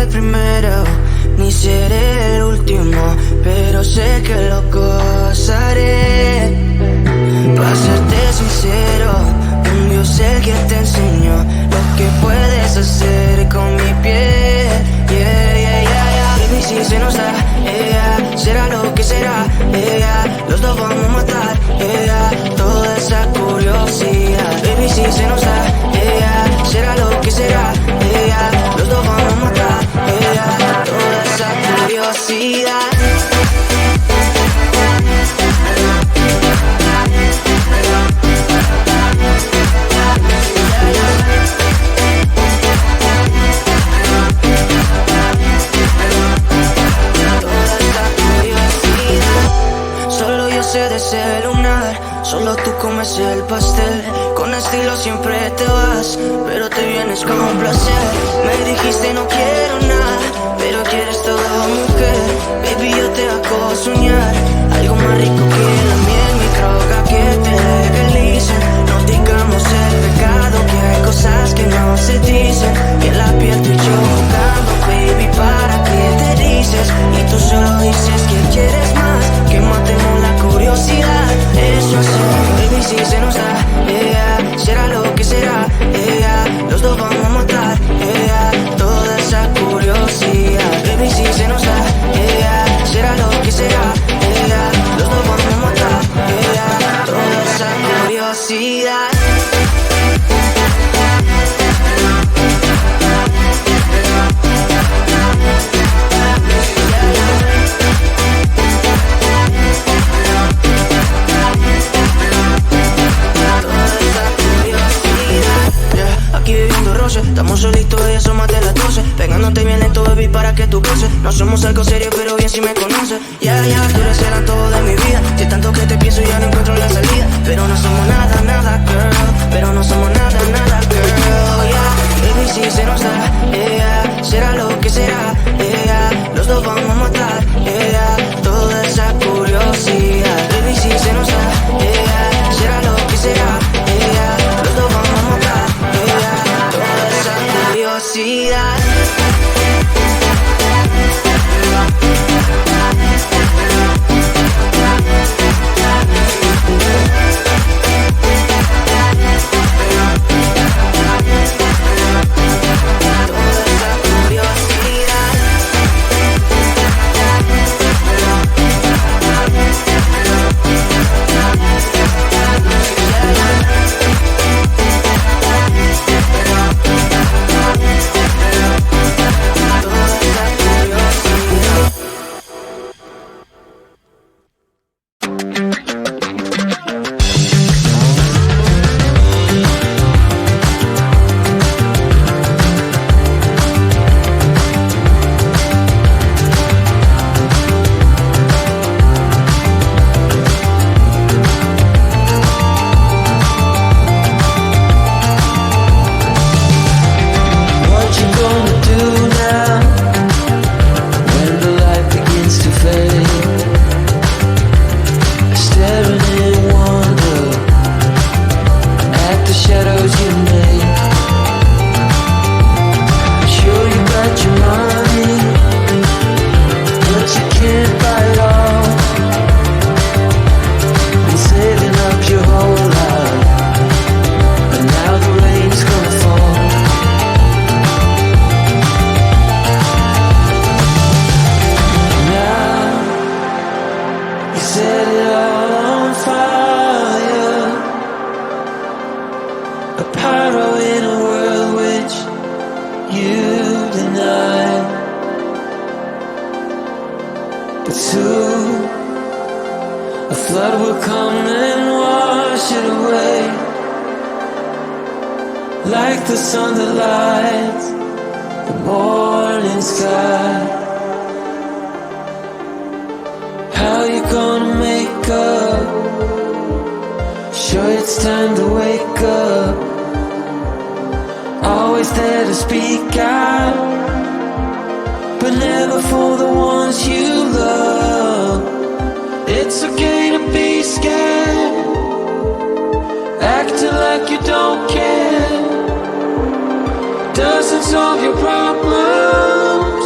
el primero, ni seré el último, pero sé que lo gozaré. Para serte sincero, un Dios el que te enseñó lo que puedes hacer con mi piel. Baby, si se nos da, será lo que será, los dos vamos a matar, toda esa curiosidad. Baby, si se nos da, será lo que será, los dos vamos a matar, toda esa curiosidad. De celular, solo tú comes el pastel. Con estilo siempre te vas, pero te vienes con placer. Me dijiste no quiero nada, pero quieres todo, mujer. Baby, yo te hago soñar algo más rico que la miel, mi droga que te legalicen. No digamos el pecado, que hay cosas que no se dicen. Y en la piel tú y yo jugando, baby, para que te dices. Y tú solo dices que quieres más, que matemos la curiosidad. Eso es, baby, si se nos da, será lo que será, los dos vamos a matar, toda esa curiosidad. Baby, si se nos da, será lo que será, los dos vamos a matar, toda esa curiosidad. Estamos solitos y eso más de las 12. Pegándote bien lento, baby, para que tú goces. No somos algo serio, pero bien si me conoces. Ya, tú eres el antojo de mi vida. Si tanto que te pienso ya no encuentro la salida. Pero no somos nada, nada, girl. Pero no somos nada, nada, girl. Baby, si se nos da, será lo que será, los dos vamos a matar, toda esa curiosidad. Baby, si se nos da, será lo que será, los dos vamos a matar, toda esa curiosidad. Doesn't solve your problems.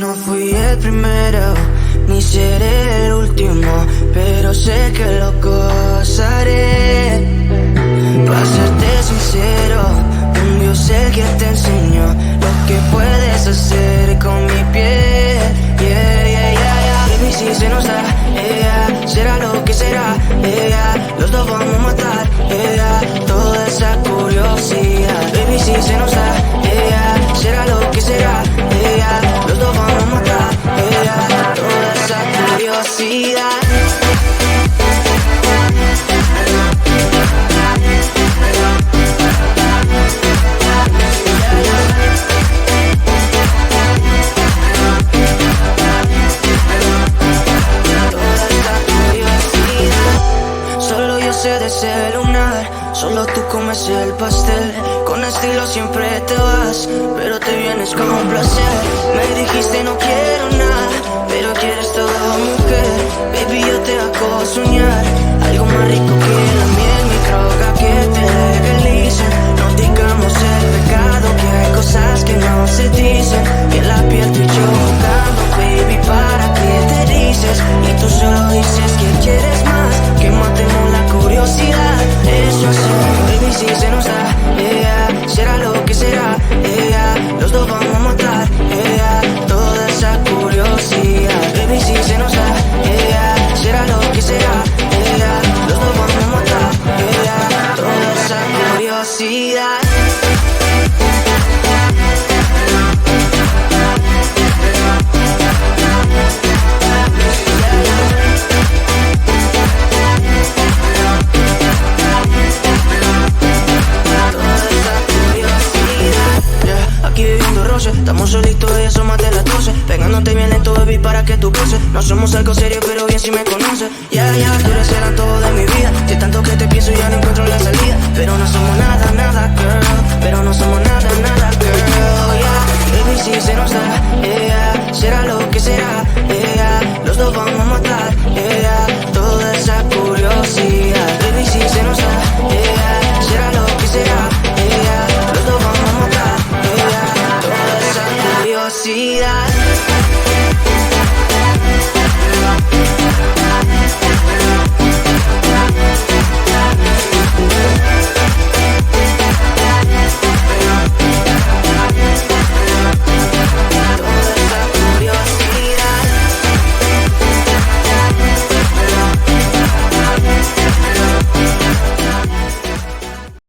No fui el primero, ni seré el último, pero sé que lo gozaré. Para serte sincero, un Dios el que te enseñó lo que puedes hacer con mi piel. Yeah, yeah, yeah, yeah. Baby, si se nos da, será lo que será, los dos vamos a matar, toda esa curiosidad. Baby, si se nos da, será lo que será, los dos vamos a matar, toda esa curiosidad. De ese lunar, solo tú comes el pastel. Con estilo siempre te vas, pero te vienes con placer. Me dijiste no quiero nada, pero quieres toda mujer. Baby, yo te hago soñar algo más rico que la miel, mi droga que te legalice. No digamos el pecado, que hay cosas que no se dicen. Y en la piel tú y yo jugando, baby, ¿para qué te dices? Y tú solo dices que quieres más, que matemos la curiosidad. Eso sí, baby, si se nos da, será lo que será, los dos vamos a matar, toda esa curiosidad. Baby, si se nos da, será lo que será, los dos vamos a matar, toda esa curiosidad. Aquí viviendo roce, estamos solitos y eso más de las 12. Pegándote bien lento, baby, para que tú goces. No somos algo serio, pero bien si me conoces. Ya, ya, tú eres el todo de mi vida. De tanto que te pienso ya no encuentro la salida. Pero no somos nada, nada, girl. Pero no somos nada, nada, girl. Yeah, baby, si se nos da, será lo que será, los dos vamos a matar,